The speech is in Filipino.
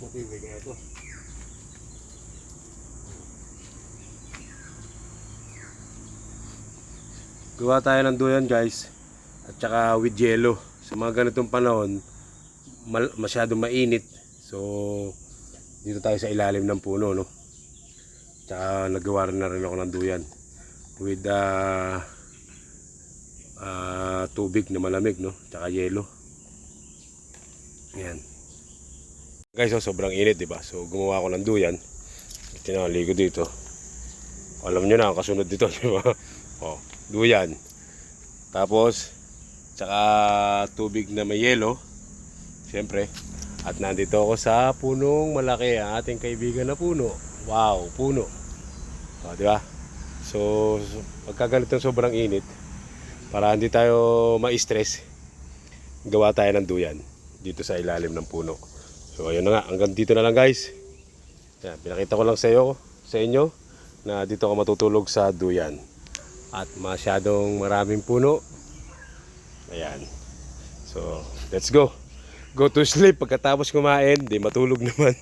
matibig na ito. Gawa tayo ng duyan guys, at saka with yelo. Sa mga ganitong panahon, masyadong mainit. So dito tayo sa ilalim ng puno, no? Tsaka nagawa na rin ako ng duyan with tubig na malamig, no? Tsaka yelo. Ayan. Guys, sobrang init, diba? So gumawa ako ng duyan. Tinaligo dito. Alam nyo na ang kasunod dito, diba? Oh, duyan. Tapos tsaka tubig na may yelo. Siyempre. At nandito ako sa punong malaki, ang ating kaibigan na puno. Wow, puno. O, di ba? So, pagka ganitong sobrang init, para hindi tayo ma-stress, gawa tayo ng duyan dito sa ilalim ng puno. So, ayun na nga. Hanggang dito na lang guys. Yan, pinakita ko lang sa inyo na dito ako matutulog sa duyan. At masyadong maraming puno. Ayan. So, let's go. Go to sleep. Pagkatapos kumain, di matulog naman.